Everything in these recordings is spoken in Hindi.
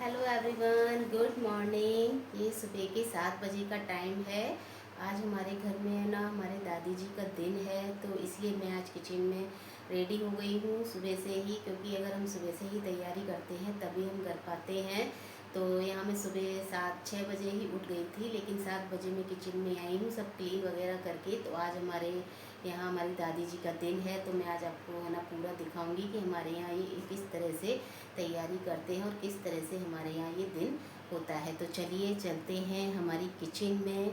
Hello everyone, good morning. ये सुबह के 7 बजे का टाइम है। आज हमारे घर में है ना, हमारे दादी जी का दिन है, तो इसलिए मैं आज किचन में रेडी हो गई हूँ सुबह से ही, क्योंकि अगर हम सुबह से ही तैयारी करते हैं तभी हम कर पाते हैं। तो यहाँ मैं सुबह 7-6 बजे ही उठ गई थी, लेकिन 7 बजे मैं किचन में आई हूँ सब क्लीन वगैरह करके। तो आज हमारे यहाँ हमारी दादी जी का दिन है, तो मैं आज आपको है ना पूरा दिखाऊंगी कि हमारे यहाँ ये किस तरह से तैयारी करते हैं और किस तरह से हमारे यहाँ ये दिन होता है। तो चलिए चलते हैं हमारी किचन में।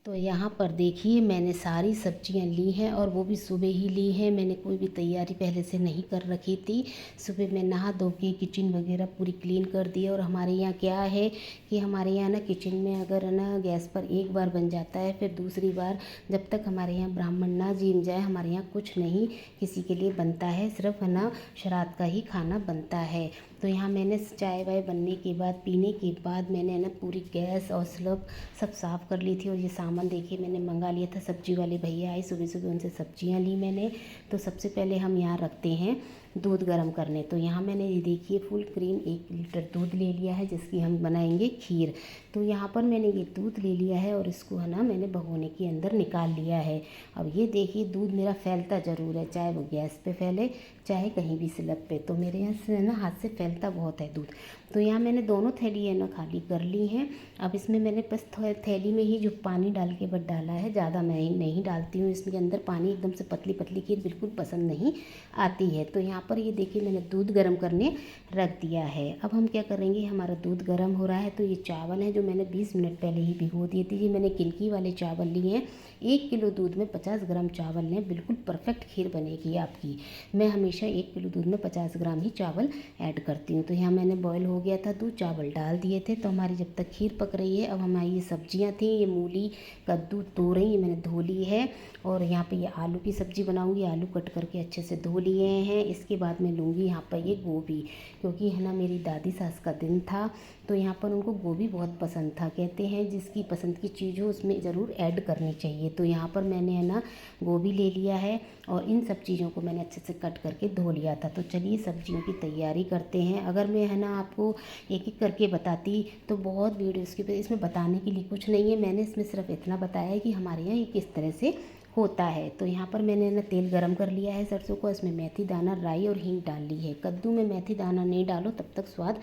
तो यहाँ पर देखिए, मैंने सारी सब्जियाँ ली हैं और वो भी सुबह ही ली हैं। मैंने कोई भी तैयारी पहले से नहीं कर रखी थी। सुबह मैं नहा धो के किचन वगैरह पूरी क्लीन कर दी। और हमारे यहाँ क्या है कि हमारे यहाँ ना किचन में अगर ना गैस पर एक बार बन जाता है, फिर दूसरी बार जब तक हमारे यहाँ ब्राह्मण ना जिम जाए, हमारे यहाँ कुछ नहीं किसी के लिए बनता है, सिर्फ है ना श्राद्ध का ही खाना बनता है। तो यहाँ मैंने चाय वाय बनने के बाद, पीने के बाद, मैंने ना पूरी गैस और स्लब सब साफ़ कर ली थी। और ये सामान देखिए मैंने मंगा लिया था, सब्जी वाले भैया आए सुबह सुबह, उनसे सब्जियां ली मैंने। तो सबसे पहले हम यहाँ रखते हैं दूध गर्म करने। तो यहाँ मैंने ये देखिए फुल क्रीम 1 लीटर दूध ले लिया है, जिसकी हम बनाएंगे खीर। तो यहाँ पर मैंने ये दूध ले लिया है और इसको है ना मैंने भगोने के अंदर निकाल लिया है। अब ये देखिए दूध मेरा फैलता ज़रूर है, चाहे वो गैस पे फैले चाहे कहीं भी स्लब पे, तो मेरे यहाँ से ना हाथ से फैलता बहुत है दूध। तो यहाँ मैंने दोनों थैली है ना खाली कर ली हैं। अब इसमें मैंने बस थैली में ही जो पानी डाल के बस डाला है, ज़्यादा मैं नहीं डालती हूँ इसके अंदर पानी। एकदम से पतली पतली खीर बिल्कुल पसंद नहीं आती है। तो यहाँ पर ये देखिए मैंने दूध गर्म करने रख दिया है। अब हम क्या करेंगे, हमारा दूध गर्म हो रहा है। तो ये चावल है जो मैंने 20 मिनट पहले ही भिगो दिए थे। ये मैंने किनकी वाले चावल लिए हैं। 1 किलो दूध में 50 ग्राम चावल लें, बिल्कुल परफेक्ट खीर बनेगी आपकी। मैं हमेशा 1 किलो दूध में 50 ग्राम ही चावल ऐड करती हूँ। तो यहाँ मैंने बॉयल हो गया था दूध, चावल डाल दिए थे। तो हमारी जब तक खीर पक रही है, अब हमारी ये सब्जियाँ थी, ये मूली कद्दू तोरई ये मैंने धो ली है। और यहाँ पे ये आलू की सब्ज़ी बनाऊँगी, आलू कट करके अच्छे से धो लिए हैं। इसके बाद मैं लूँगी यहाँ पर ये गोभी, क्योंकि है ना मेरी दादी सास का दिन था, तो यहाँ पर उनको गोभी बहुत पसंद था। कहते हैं जिसकी पसंद की चीज़ हो उसमें ज़रूर ऐड करनी चाहिए। तो यहाँ पर मैंने है ना गोभी ले लिया है और इन सब चीज़ों को मैंने अच्छे से कट करके धो लिया था। तो चलिए सब्जियों की तैयारी करते हैं। अगर मैं है ना आपको एक एक करके बताती तो बहुत वीडियोज़ के, इसमें बताने के लिए कुछ नहीं है। मैंने इसमें सिर्फ इतना बताया है कि हमारे यहाँ ये किस तरह से होता है। तो यहाँ पर मैंने ना तेल गरम कर लिया है सरसों को, इसमें मेथी दाना, राई और हींग डाल ली है। कद्दू में मेथी दाना नहीं डालो तब तक स्वाद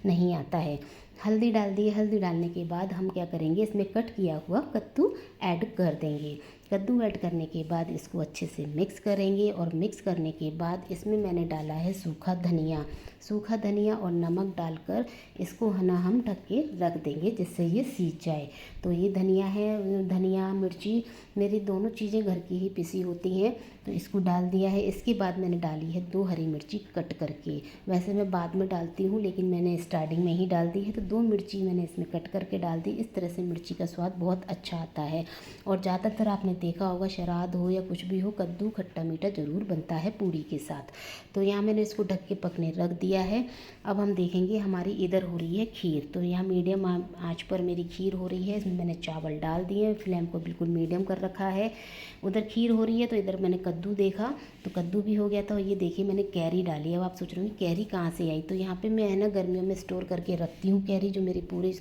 नहीं आता है। हल्दी डाल दी है। हल्दी डालने के बाद हम क्या करेंगे, इसमें कट किया हुआ कद्दू ऐड कर देंगे। कद्दू ऐड करने के बाद इसको अच्छे से मिक्स करेंगे। और मिक्स करने के बाद इसमें मैंने डाला है सूखा धनिया। सूखा धनिया और नमक डालकर इसको है ना हम ढक के रख देंगे, जिससे ये सीज जाए। तो ये धनिया है, धनिया मिर्ची मेरी दोनों चीज़ें घर की ही पिसी होती हैं, तो इसको डाल दिया है। इसके बाद मैंने डाली है 2 हरी मिर्ची कट करके। वैसे मैं बाद में डालती हूँ, लेकिन मैंने स्टार्टिंग में ही डाल दी है। तो 2 मिर्ची मैंने इसमें कट करके डाल दी। इस तरह से मिर्ची का स्वाद बहुत अच्छा आता है। और ज़्यादातर आपने देखा होगा श्राद्ध हो या कुछ भी हो, कद्दू खट्टा मीठा ज़रूर बनता है पूड़ी के साथ। तो यहाँ मैंने इसको ढक के पकने रख दिया है। अब हम देखेंगे हमारी इधर हो रही है खीर। तो यहाँ मीडियम आंच पर मेरी खीर हो रही है। इसमें मैंने चावल डाल दिए, फ्लेम को बिल्कुल मीडियम कर रखा है। उधर खीर हो रही है तो इधर मैंने कद्दू देखा, तो कद्दू भी हो गया था। और ये देखिए मैंने कैरी डाली है। अब आप सोच रहे होंगे कैरी कहाँ से आई, तो यहाँ पे मैं है ना गर्मियों में स्टोर करके रखती हूँ कैरी, जो मेरी पूरी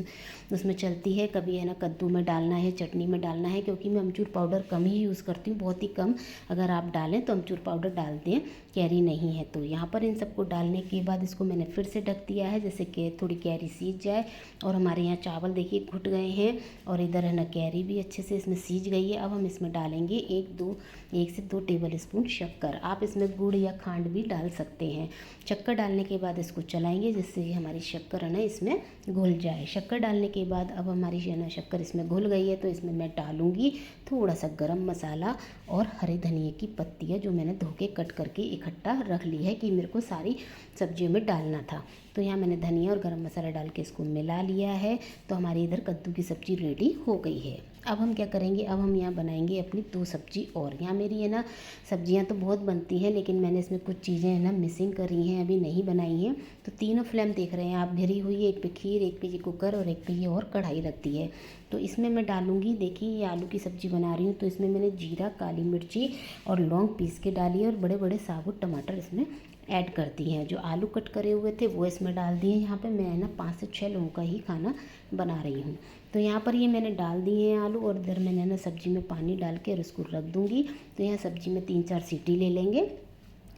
उसमें चलती है। कभी है ना कद्दू में डालना है, चटनी में डालना है, क्योंकि मैं अमचूर पाउडर कम ही यूज़ करती हूँ, बहुत ही कम। अगर आप डालें तो अमचूर पाउडर डाल दें, कैरी नहीं है। तो यहाँ पर इन सबको डालने के बाद इसको मैंने फिर से ढक दिया है, जैसे कि थोड़ी कैरी सीज जाए। और हमारे यहाँ चावल देखिए घुट गए हैं और इधर है ना कैरी भी अच्छे से इसमें सीज गई है। अब हम इसमें डालेंगे 1 से 2 टेबल स्पून शक्कर। आप इसमें गुड़ या खांड भी डाल सकते हैं। शक्कर डालने के बाद इसको चलाएंगे, जिससे कि हमारी शक्कर है ना इसमें घुल जाए। शक्कर डालने के बाद अब हमारी है ना शक्कर इसमें घुल गई है, तो इसमें मैं डालूँगी थोड़ा सा गरम मसाला और हरे धनिए की पत्तियाँ, जो मैंने धो के कट करके इकट्ठा रख ली है कि मेरे को सारी सब्जियों में डालना था। तो यहाँ मैंने धनिया और गरम मसाला डाल के इसको मिला लिया है। तो हमारी इधर कद्दू की सब्ज़ी रेडी हो गई है। अब हम क्या करेंगे, अब हम यहाँ बनाएंगे अपनी 2 सब्जी। और यहाँ मेरी है ना सब्जियाँ तो बहुत बनती हैं, लेकिन मैंने इसमें कुछ चीज़ें है ना मिसिंग करी हैं, अभी नहीं बनाई हैं। तो तीनों फ्लेम देख रहे हैं आप भरी हुई है, एक पे खीर, एक पे ये कुकर और एक पे ये और कढ़ाई रख दी है। तो इसमें मैं डालूँगी, देखिए ये आलू की सब्ज़ी बना रही हूँ, तो इसमें मैंने जीरा, काली मिर्ची और लौंग पीस के डाली है और बड़े बड़े साबुत टमाटर इसमें ऐड कर दी हैं। जो आलू कट करे हुए थे वो इसमें डाल दिए। यहाँ पे मैं ना 5 से 6 लोगों का ही खाना बना रही हूँ। तो यहाँ पर ये मैंने डाल दिए हैं आलू, और इधर मैंने ना सब्ज़ी में पानी डाल के और इसको रख दूँगी। तो यहाँ सब्ज़ी में 3-4 सीटी ले लेंगे।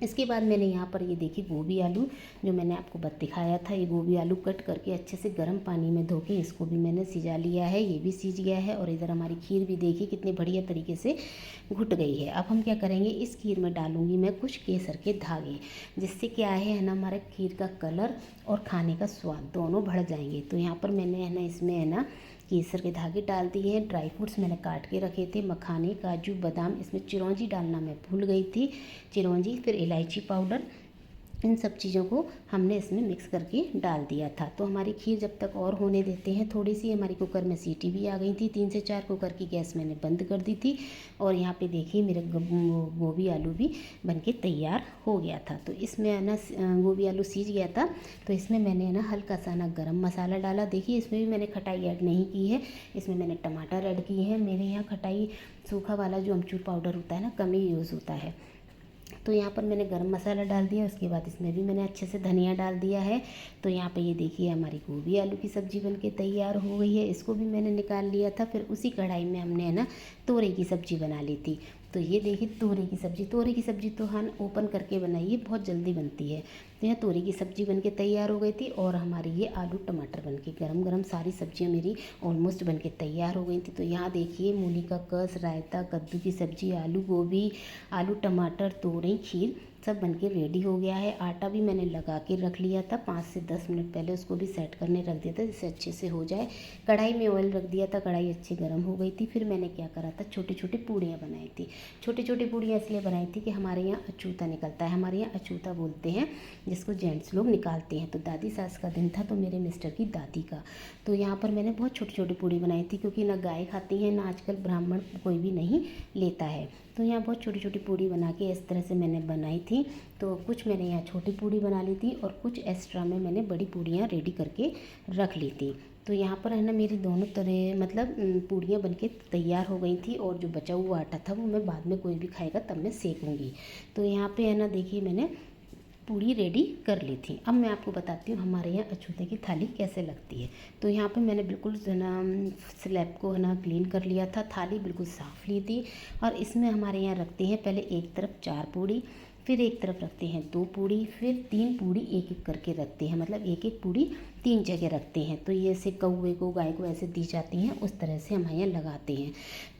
इसके बाद मैंने यहाँ पर ये देखी गोभी आलू, जो मैंने आपको दिखाया था, ये गोभी आलू कट करके अच्छे से गर्म पानी में धो के इसको भी मैंने सिजा लिया है। ये भी सीज गया है। और इधर हमारी खीर भी देखिए कितने बढ़िया तरीके से घुट गई है। अब हम क्या करेंगे, इस खीर में डालूंगी मैं कुछ केसर के धागे, जिससे क्या है ना हमारे खीर का कलर और खाने का स्वाद दोनों बढ़ जाएंगे। तो यहाँ पर मैंने है ना इसमें है ना केसर के धागे डाल दिए हैं। ड्राई फ्रूट्स मैंने काट के रखे थे, मखाने, काजू, बादाम, इसमें चिरौंजी डालना मैं भूल गई थी, चिरौंजी, फिर इलायची पाउडर, इन सब चीज़ों को हमने इसमें मिक्स करके डाल दिया था। तो हमारी खीर जब तक और होने देते हैं, थोड़ी सी हमारी कुकर में सीटी भी आ गई थी, 3 से 4 कुकर की गैस मैंने बंद कर दी थी। और यहाँ पे देखिए मेरे गोभी आलू भी बनके तैयार हो गया था। तो इसमें है ना गोभी आलू सीज गया था। तो इसमें मैंने ना हल्का सा ना गरम मसाला डाला। देखिए इसमें भी मैंने खटाई ऐड नहीं की है, इसमें मैंने टमाटर ऐड किए हैं। मेरे यहाँ खटाई सूखा वाला जो अमचूर पाउडर होता है ना, कम ही यूज़ होता है। तो यहाँ पर मैंने गरम मसाला डाल दिया। उसके बाद इसमें भी मैंने अच्छे से धनिया डाल दिया है। तो यहाँ पे ये देखिए हमारी गोभी आलू की सब्ज़ी बनके तैयार हो गई है। इसको भी मैंने निकाल लिया था। फिर उसी कढ़ाई में हमने है ना तोरई की सब्ज़ी बना ली थी। तो ये देखिए तोरई की सब्ज़ी तो हम ओपन करके बनाइए, बहुत जल्दी बनती है। तो यहाँ तोरई की सब्ज़ी बनके तैयार हो गई थी। और हमारी ये आलू टमाटर बनके गरम गरम सारी सब्जियाँ मेरी ऑलमोस्ट बनके तैयार हो गई थी। तो यहाँ देखिए मूली का कस, रायता, कद्दू की सब्ज़ी, आलू गोभी, आलू टमाटर, तोरई, खीर सब बनके रेडी हो गया है। आटा भी मैंने लगा के रख लिया था, 5 से 10 मिनट पहले उसको भी सेट करने रख दिया था, जिससे अच्छे से हो जाए। कढ़ाई में ऑयल रख दिया था, कढ़ाई अच्छी गर्म हो गई थी। फिर मैंने क्या करा था, छोटी छोटी पूड़ियाँ बनाई थी। छोटी छोटी पूड़ियाँ इसलिए बनाई थी कि हमारे यहाँ अछूता निकलता है, हमारे यहाँ अछूता बोलते हैं, जिसको जेंट्स लोग निकालते हैं। तो दादी सास का दिन था, तो मेरे मिस्टर की दादी का। तो यहाँ पर मैंने बहुत छोटी छोटी पूड़ी बनाई थी, क्योंकि ना गाय खाती है, ना आजकल ब्राह्मण कोई भी नहीं लेता है। तो यहाँ बहुत छोटी छोटी पूड़ी बना के इस तरह से मैंने बनाई थी। तो कुछ मैंने यहाँ छोटी पूड़ी बना ली थी, और कुछ एक्स्ट्रा में मैंने बड़ी पूड़ियाँ रेडी करके रख ली थी। तो यहाँ पर है ना मेरी दोनों तरह मतलब पूड़ियाँ बनके तैयार हो गई थी। और जो बचा हुआ आटा था वो मैं बाद में कोई भी खाएगा तब मैं सेकूँगी। तो यहाँ पे है ना देखिए मैंने पूड़ी रेडी कर ली थी। अब मैं आपको बताती हूँ हमारे यहाँ अछूते की थाली कैसे लगती है। तो यहाँ पे मैंने बिल्कुल ना स्लैब को है ना क्लीन कर लिया था, थाली बिल्कुल साफ़ ली थी। और इसमें हमारे यहाँ रखते हैं पहले एक तरफ 4 पूड़ी, फिर एक तरफ रखते हैं 2 पूड़ी, फिर 3 पूड़ी एक एक करके रखते हैं, मतलब एक एक पूड़ी 3 जगह रखते हैं। तो ये ऐसे कौवे को गाय को ऐसे दी जाती हैं, उस तरह से हम यहाँ लगाते हैं।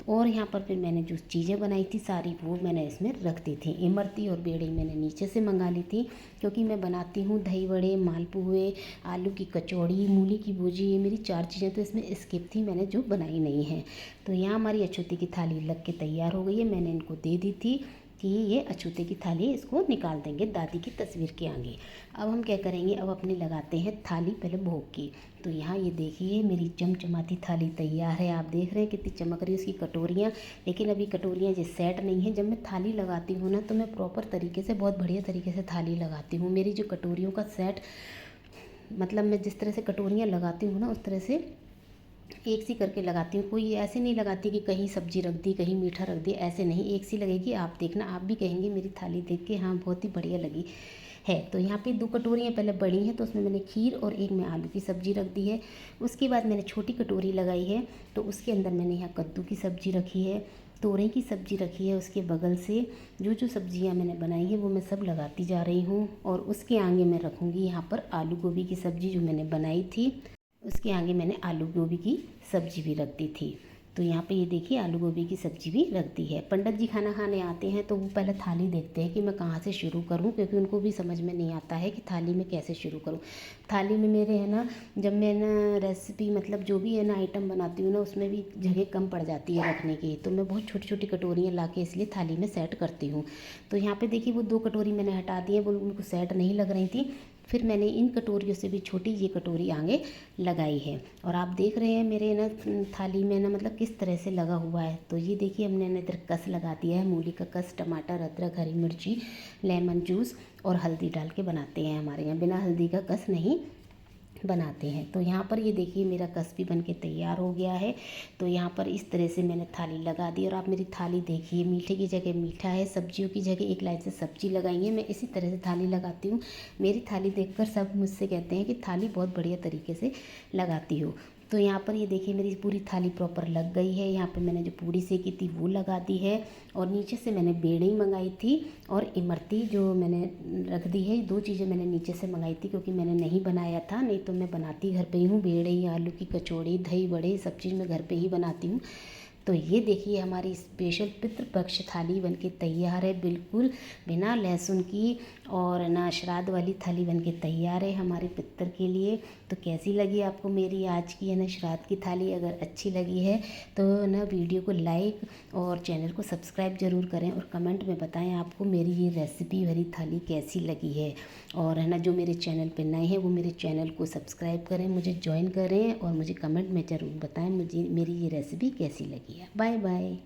और यहाँ पर फिर मैंने जो चीज़ें बनाई थी सारी वो मैंने इसमें रख दी थी। इमरती और बेड़ी मैंने नीचे से मंगा ली थी, क्योंकि मैं बनाती हूँ दही बड़े, मालपुए, आलू की कचौड़ी, मूली की भुजी, ये मेरी 4 चीज़ें तो इसमें स्किप थी, मैंने जो बनाई नहीं है। तो यहाँ हमारी अछूते की थाली लग के तैयार हो गई है। मैंने इनको दे दी थी कि ये अछूते की थाली, इसको निकाल देंगे दादी की तस्वीर के आगे। अब हम क्या करेंगे, अब अपने लगाते हैं थाली पहले भोग की। तो यहाँ ये देखिए मेरी चमचमाती थाली तैयार है। आप देख रहे हैं कितनी चमक रही है उसकी कटोरियाँ। लेकिन अभी कटोरियाँ जो सेट नहीं है। जब मैं थाली लगाती हूँ ना तो मैं प्रॉपर तरीके से, बहुत बढ़िया तरीके से थाली लगाती हूँ। मेरी जो कटोरियों का सेट, मतलब मैं जिस तरह से कटोरियाँ लगाती हूँ ना उस तरह से एक सी करके लगाती हूँ। कोई ऐसे नहीं लगाती कि कहीं सब्जी रख दी, कहीं मीठा रख दिया, ऐसे नहीं, एक सी लगेगी। आप देखना, आप भी कहेंगे मेरी थाली देख के हाँ बहुत ही बढ़िया लगी है। तो यहाँ पे 2 कटोरियाँ पहले बड़ी हैं, तो उसमें मैंने खीर और एक में आलू की सब्ज़ी रख दी है। उसके बाद मैंने छोटी कटोरी लगाई है, तो उसके अंदर मैंने यहाँ कद्दू की सब्ज़ी रखी है, तोरई की सब्ज़ी रखी है। उसके बगल से जो जो सब्ज़ियाँ मैंने बनाई है वो मैं सब लगाती जा रही हूँ। और उसके आगे मैं रखूँगी यहाँ पर आलू गोभी की सब्ज़ी जो मैंने बनाई थी, उसके आगे मैंने आलू गोभी की सब्ज़ी भी रख दी थी। तो यहाँ पे ये देखिए आलू गोभी की सब्ज़ी भी रख दी है। पंडित जी खाना खाने आते हैं तो वो पहले थाली देखते हैं कि मैं कहाँ से शुरू करूँ, क्योंकि उनको भी समझ में नहीं आता है कि थाली में कैसे शुरू करूँ। थाली में मेरे है ना, जब मैं ना रेसिपी मतलब जो भी है ना आइटम बनाती हूँ ना, उसमें भी जगह कम पड़ जाती है रखने की। तो मैं बहुत छोटी छोटी कटोरियाँ ला के इसलिए थाली में सेट करती हूँ। तो यहाँ पर देखिए वो 2 कटोरी मैंने हटा दी है, वो उनको सेट नहीं लग रही थी। फिर मैंने इन कटोरियों से भी छोटी ये कटोरी आगे लगाई है। और आप देख रहे हैं मेरे ना थाली में ना मतलब किस तरह से लगा हुआ है। तो ये देखिए हमने ना इधर कस लगा दिया है, मूली का कस, टमाटर, अदरक, हरी मिर्ची, लेमन जूस और हल्दी डाल के बनाते हैं हमारे यहाँ, बिना हल्दी का कस नहीं बनाते हैं। तो यहाँ पर ये देखिए मेरा कस भी बन के तैयार हो गया है। तो यहाँ पर इस तरह से मैंने थाली लगा दी और आप मेरी थाली देखिए, मीठे की जगह मीठा है, सब्जियों की जगह एक लाइन से सब्जी लगाई है। मैं इसी तरह से थाली लगाती हूँ। मेरी थाली देखकर सब मुझसे कहते हैं कि थाली बहुत बढ़िया तरीके से लगाती हो। तो यहाँ पर ये देखिए मेरी पूरी थाली प्रॉपर लग गई है। यहाँ पर मैंने जो पूड़ी सेकी थी वो लगा दी है और नीचे से मैंने बेड़ी मंगाई थी और इमरती जो मैंने रख दी है। 2 चीज़ें मैंने नीचे से मंगाई थी क्योंकि मैंने नहीं बनाया था, नहीं तो मैं बनाती घर पे ही हूँ। बेड़ी, आलू की कचौड़ी, दही बड़े सब चीज़ मैं घर पे ही बनाती हूँ। तो ये देखिए हमारी स्पेशल पितृपक्ष थाली बनके तैयार है, बिल्कुल बिना लहसुन की और ना श्राद्ध वाली थाली बनके तैयार है हमारे पितर के लिए। तो कैसी लगी आपको मेरी आज की है ना श्राद्ध की थाली? अगर अच्छी लगी है तो ना वीडियो को लाइक और चैनल को सब्सक्राइब ज़रूर करें और कमेंट में बताएं आपको मेरी ये रेसिपी भरी थाली कैसी लगी है। और है ना जो मेरे चैनल पे नए हैं वो मेरे चैनल को सब्सक्राइब करें, मुझे ज्वाइन करें और मुझे कमेंट में ज़रूर बताएं मुझे मेरी ये रेसिपी कैसी लगी है। Bye bye.